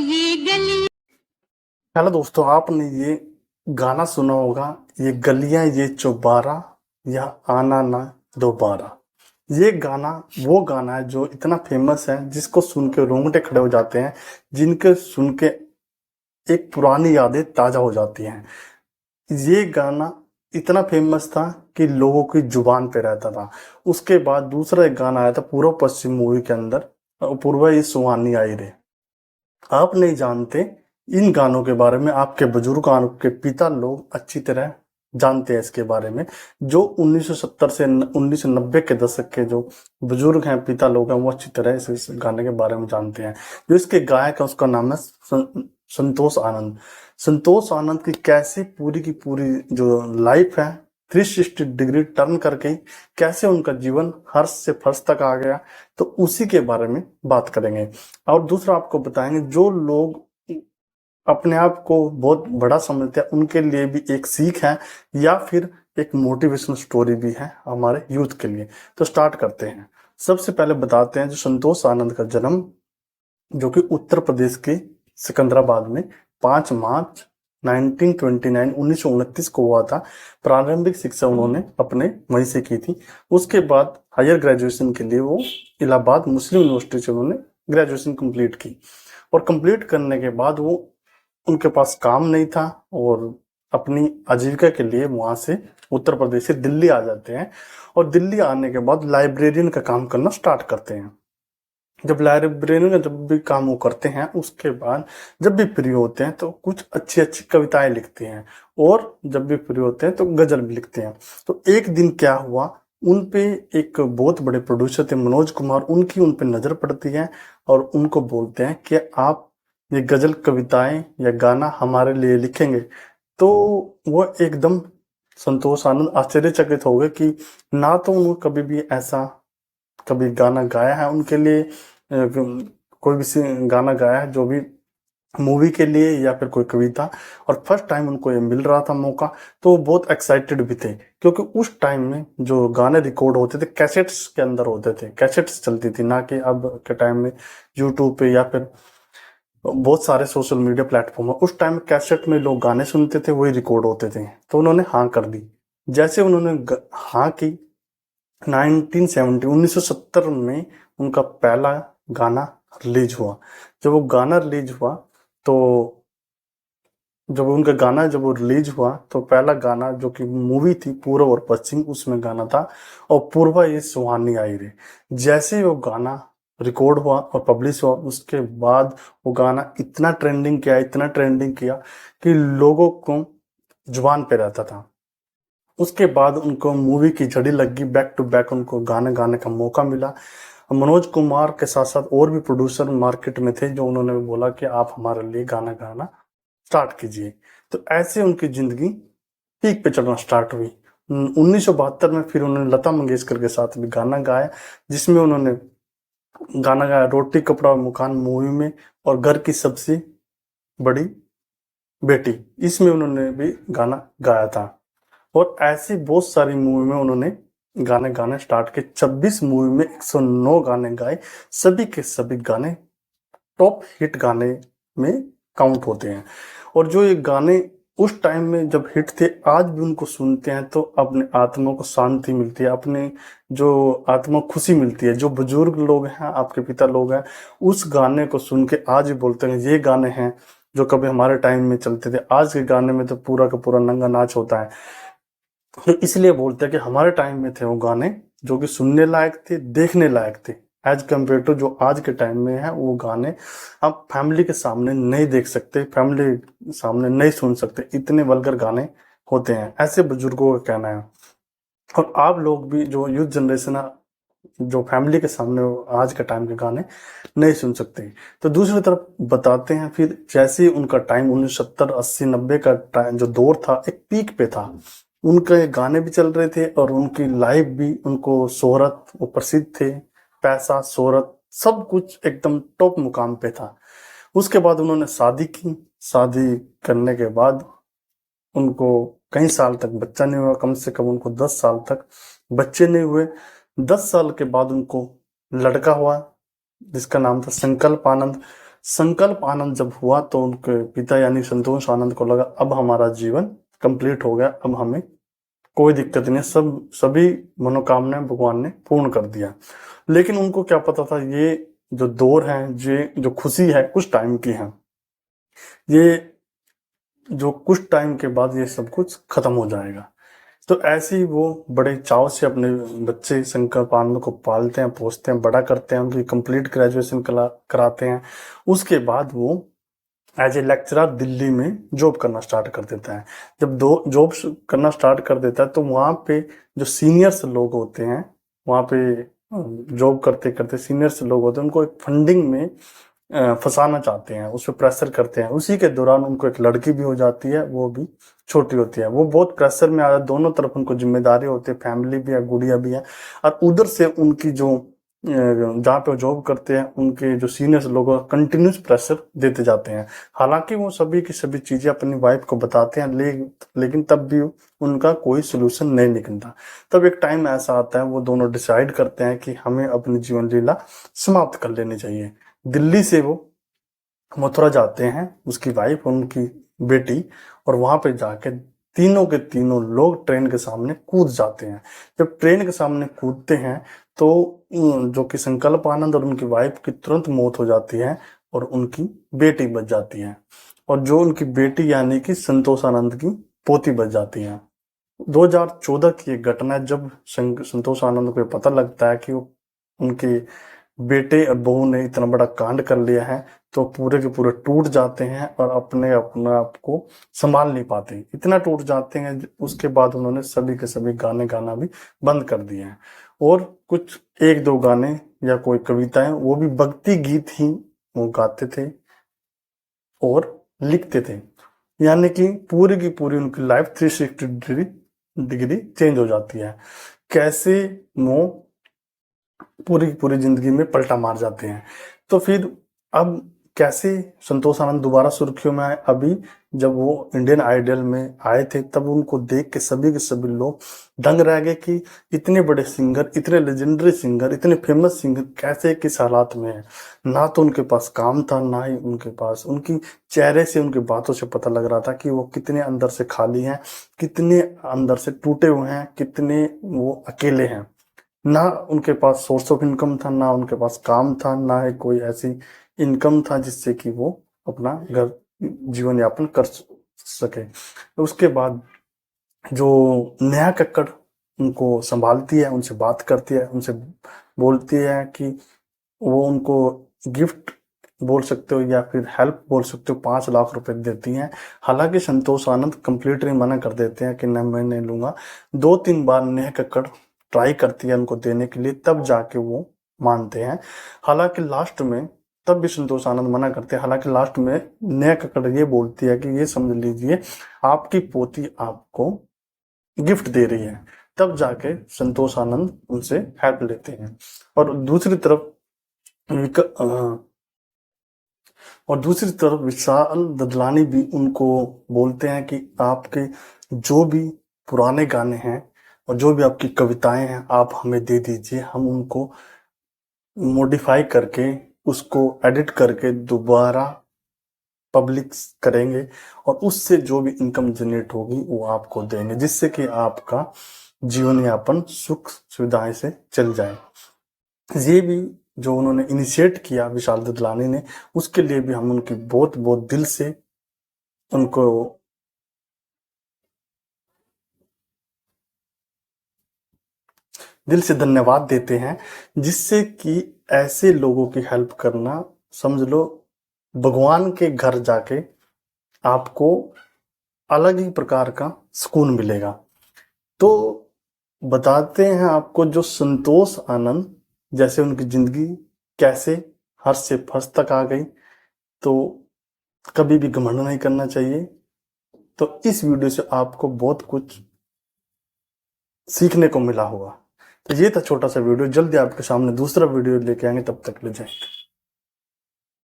ये गली। हेलो दोस्तों, आपने ये गाना सुना होगा, ये गलियां ये चौबारा या आना ना दोबारा। ये गाना वो गाना है जो इतना फेमस है, जिसको सुन के रोंगटे खड़े हो जाते हैं, जिनके सुन के एक पुरानी यादें ताजा हो जाती हैं। ये गाना इतना फेमस था कि लोगों की जुबान पे रहता था। उसके बाद दूसरा एक गाना आया था पूर्व पश्चिम मूवी के अंदर, पूर्वा ये सुहानी आई रे। आप नहीं जानते इन गानों के बारे में, आपके बुजुर्ग, आपके पिता लोग अच्छी तरह जानते हैं इसके बारे में। जो 1970 से 1990 के दशक के जो बुजुर्ग हैं, पिता लोग हैं, वो अच्छी तरह इस गाने के बारे में जानते हैं। जो इसके गायक है उसका नाम है संतोष आनंद। संतोष आनंद की कैसे पूरी की पूरी जो लाइफ है 360 डिग्री टर्न करके कैसे उनका जीवन हर्ष से फर्श तक आ गया, तो उसी के बारे में बात करेंगे। और दूसरा आपको बताएंगे, जो लोग अपने आप को बहुत बड़ा समझते हैं उनके लिए भी एक सीख है, या फिर एक मोटिवेशनल स्टोरी भी है हमारे यूथ के लिए। तो स्टार्ट करते हैं। सबसे पहले बताते हैं जो संतोष आनंद का जन्म, जो कि उत्तर प्रदेश के सिकंदराबाद में 5 मार्च 1929 को हुआ था। प्रारंभिक शिक्षा उन्होंने अपने वहीं से की थी। उसके बाद हायर ग्रेजुएशन के लिए वो इलाहाबाद मुस्लिम यूनिवर्सिटी से उन्होंने ग्रेजुएशन कंप्लीट की। और कंप्लीट करने के बाद वो, उनके पास काम नहीं था, और अपनी आजीविका के लिए वहां से उत्तर प्रदेश से दिल्ली आ जाते हैं। और दिल्ली आने के बाद लाइब्रेरियन का काम करना स्टार्ट करते हैं। जब लाइब्रेरियन का जब भी काम वो करते हैं, उसके बाद जब भी फ्री होते हैं तो कुछ अच्छी अच्छी कविताएं लिखते हैं, और जब भी फ्री होते हैं तो गजल भी लिखते हैं। तो एक दिन क्या हुआ, उन पे एक बहुत बड़े प्रोड्यूसर थे मनोज कुमार, उनकी उन पे नजर पड़ती है, और उनको बोलते हैं कि आप ये गजल कविताएं या गाना हमारे लिए लिखेंगे। तो वो एकदम, संतोष आनंद आश्चर्यचकित हो गए कि ना तो उन्होंने कभी भी ऐसा कभी गाना गाया है उनके लिए, कोई भी गाना गाया है जो भी मूवी के लिए या फिर कोई कविता, और फर्स्ट टाइम उनको ये मिल रहा था मौका। तो वो बहुत एक्साइटेड भी थे, क्योंकि उस टाइम में जो गाने रिकॉर्ड होते थे कैसेट्स के अंदर होते थे, कैसेट्स चलती थी, ना कि अब के टाइम में यूट्यूब पे या फिर बहुत सारे सोशल मीडिया प्लेटफॉर्म है। उस टाइम कैसेट में लोग गाने सुनते थे, वही रिकॉर्ड होते थे। तो उन्होंने हाँ कर दी। जैसे उन्होंने हाँ की, 1970 में उनका पहला गाना रिलीज हुआ। जब वो गाना रिलीज हुआ तो जब वो रिलीज हुआ तो पहला गाना जो कि मूवी थी पूर्व और पश्चिम, उसमें गाना था और पूर्वा ये सुहानी आई रे। जैसे ही वो गाना रिकॉर्ड हुआ और पब्लिश हुआ, उसके बाद वो गाना इतना ट्रेंडिंग किया कि लोगों को जुबान पे रहता था। उसके बाद उनको मूवी की झड़ी लगी, बैक टू बैक उनको गाने गाने का मौका मिला। मनोज कुमार के साथ साथ और भी प्रोड्यूसर मार्केट में थे, जो उन्होंने बोला कि आप हमारे लिए गाना गाना स्टार्ट कीजिए। तो ऐसे उनकी जिंदगी पीक पे चढ़ना स्टार्ट हुई। 1972 में फिर उन्होंने लता मंगेशकर के साथ भी गाना गाया, जिसमें उन्होंने गाना गाया रोटी कपड़ा और मकान मूवी में, और घर की सबसे बड़ी बेटी, इसमें उन्होंने भी गाना गाया था। और ऐसी बहुत सारी मूवी में उन्होंने गाने गाने स्टार्ट किए। 26 मूवी में 109 गाने गाए। सभी के सभी गाने टॉप हिट गाने में काउंट होते हैं। और जो ये गाने उस टाइम में जब हिट थे, आज भी उनको सुनते हैं तो अपने आत्मा को शांति मिलती है, अपने जो आत्मा को खुशी मिलती है। जो बुजुर्ग लोग हैं, आपके पिता लोग हैं, उस गाने को सुन के आज भी बोलते हैं ये गाने हैं जो कभी हमारे टाइम में चलते थे। आज के गाने में तो पूरा का पूरा नंगा नाच होता है। तो इसलिए बोलते हैं कि हमारे टाइम में थे वो गाने जो कि सुनने लायक थे, देखने लायक थे। एज कम्पेयर टू जो आज के टाइम में है, वो गाने आप फैमिली के सामने नहीं देख सकते, फैमिली सामने नहीं सुन सकते, इतने वल्गर गाने होते हैं, ऐसे बुजुर्गों का कहना है। और आप लोग भी जो यूथ जनरेशन है, जो फैमिली के सामने आज के टाइम के गाने नहीं सुन सकते। तो दूसरी तरफ बताते हैं, फिर जैसे ही उनका टाइम 1970 80 90 का टाइम जो दौर था, एक पीक पे था, उनके गाने भी चल रहे थे और उनकी लाइफ भी, उनको शोहरत, वो प्रसिद्ध थे, पैसा शोहरत सब कुछ एकदम टॉप मुकाम पे था। उसके बाद उन्होंने शादी की। शादी करने के बाद उनको कई साल तक बच्चा नहीं हुआ, कम से कम उनको 10 साल तक बच्चे नहीं हुए। 10 साल के बाद उनको लड़का हुआ, जिसका नाम था संकल्प आनंद। संकल्प आनंद जब हुआ तो उनके पिता यानी संतोष आनंद को लगा अब हमारा जीवन कंप्लीट हो गया, अब हमें कोई दिक्कत नहीं है, सभी मनोकामनाएं भगवान ने पूर्ण कर दिया। लेकिन उनको क्या पता था ये जो दौर है, ये जो खुशी है कुछ टाइम की है, ये जो कुछ टाइम के बाद ये सब कुछ खत्म हो जाएगा। तो ऐसे ही वो बड़े चाव से अपने बच्चे संकल्प आनंद को पालते हैं, पोसते हैं, बड़ा करते हैं, उनकी कंप्लीट ग्रेजुएशन कराते हैं। उसके बाद वो एज ए लेक्चरर दिल्ली में जॉब करना स्टार्ट कर देता है। जब जॉब करना स्टार्ट कर देता है तो वहाँ पे जो सीनियर्स लोग होते हैं, वहाँ पे जॉब करते करते सीनियर्स लोग होते हैं, उनको एक फंडिंग में फंसाना चाहते हैं, उस पर प्रेशर करते हैं। उसी के दौरान उनको एक लड़की भी हो जाती है, वो भी छोटी होती है। वो बहुत प्रेशर में आ जाए, दोनों तरफ उनको जिम्मेदारी होती है, फैमिली भी है, गुड़िया भी है। और उधर से उनकी जो जहाँ पे जॉब करते हैं उनके जो सीनियर्स लोग कंटिन्यूस प्रेशर देते जाते हैं। हालांकि वो सभी की सभी चीजें अपनी वाइफ को बताते हैं, लेकिन तब भी उनका कोई सोल्यूशन नहीं निकलता। तब एक टाइम ऐसा आता है, वो दोनों डिसाइड करते हैं कि हमें अपनी जीवन लीला समाप्त कर लेनी चाहिए। दिल्ली से वो मथुरा जाते हैं, उसकी वाइफ और उनकी बेटी, और वहां पे जाके तीनों के तीनों लोग ट्रेन के सामने कूद जाते हैं। जब ट्रेन के सामने कूदते हैं तो जो कि संकल्प आनंद और उनकी वाइफ की तुरंत मौत हो जाती है और उनकी बेटी बच जाती है। और जो उनकी बेटी यानी कि संतोष आनंद की पोती बच जाती है। 2014 की एक घटना है, जब संतोष आनंद को पता लगता है कि वो उनके बेटे और बहू ने इतना बड़ा कांड कर लिया है, तो पूरे के पूरे टूट जाते हैं और अपने आप को संभाल नहीं पाते, इतना टूट जाते हैं। उसके बाद उन्होंने सभी के सभी गाने गाना भी बंद कर दिए हैं, और कुछ एक दो गाने या कोई कविताएं, वो भी भक्ति गीत ही वो गाते थे और लिखते थे। यानी कि पूरी की पूरी उनकी लाइफ 360 डिग्री चेंज हो जाती है। कैसे वो पूरी की पूरी जिंदगी में पलटा मार जाते हैं। तो फिर अब कैसे संतोष आनंद दोबारा सुर्खियों में आए, अभी जब वो इंडियन आइडल में आए थे तब उनको देख के सभी लोग दंग रह गए कि इतने बड़े सिंगर, इतने लेजेंडरी सिंगर, इतने फेमस सिंगर कैसे किस हालात में है। ना तो उनके पास काम था, ना ही उनके पास, उनकी चेहरे से उनकी बातों से पता लग रहा था कि वो कितने अंदर से खाली हैं, कितने अंदर से टूटे हुए हैं, कितने वो अकेले हैं। ना उनके पास सोर्स ऑफ इनकम था, ना उनके पास काम था, ना ही कोई ऐसी इनकम था जिससे कि वो अपना घर जीवन यापन कर सके। उसके बाद जो नेहा कक्कड़ उनको संभालती है, उनसे बात करती है, उनसे बोलती है कि वो उनको गिफ्ट बोल सकते हो या फिर हेल्प बोल सकते हो, 5 लाख रुपए देती हैं। हालांकि संतोष आनंद कंप्लीटली मना कर देते हैं कि न, मैं नहीं लूंगा। 2-3 बार नेहा कक्कड़ ट्राई करती है उनको देने के लिए, तब जाके वो मानते हैं। हालांकि लास्ट में तब भी संतोष आनंद मना करते हैं। हालांकि लास्ट में नेहा कक्कड़ ये बोलती है कि ये समझ लीजिए आपकी पोती आपको गिफ्ट दे रही है। तब जाके संतोष आनंद उनसे हेल्प लेते हैं। और दूसरी तरफ विशाल ददलानी भी उनको बोलते हैं कि आपके जो भी पुराने गाने हैं और जो भी आपकी कविताएं हैं आप हमें दे दीजिए, हम उनको मॉडिफाई करके उसको एडिट करके दोबारा पब्लिक करेंगे और उससे जो भी इनकम जनरेट होगी वो आपको देंगे, जिससे कि आपका जीवन यापन सुख सुविधाएं से चल जाए। ये भी जो उन्होंने इनिशिएट किया विशाल ददलानी ने, उसके लिए भी हम उनकी बहुत बहुत दिल से उनको दिल से धन्यवाद देते हैं। जिससे कि ऐसे लोगों की हेल्प करना, समझ लो भगवान के घर जाके आपको अलग ही प्रकार का सुकून मिलेगा। तो बताते हैं आपको जो संतोष आनंद जैसे उनकी जिंदगी कैसे हर्ष से फर्श तक आ गई। तो कभी भी घमंड नहीं करना चाहिए। तो इस वीडियो से आपको बहुत कुछ सीखने को मिला होगा। तो ये था छोटा सा वीडियो, जल्दी आपके सामने दूसरा वीडियो लेके आएंगे, तब तक ले जाएंगे।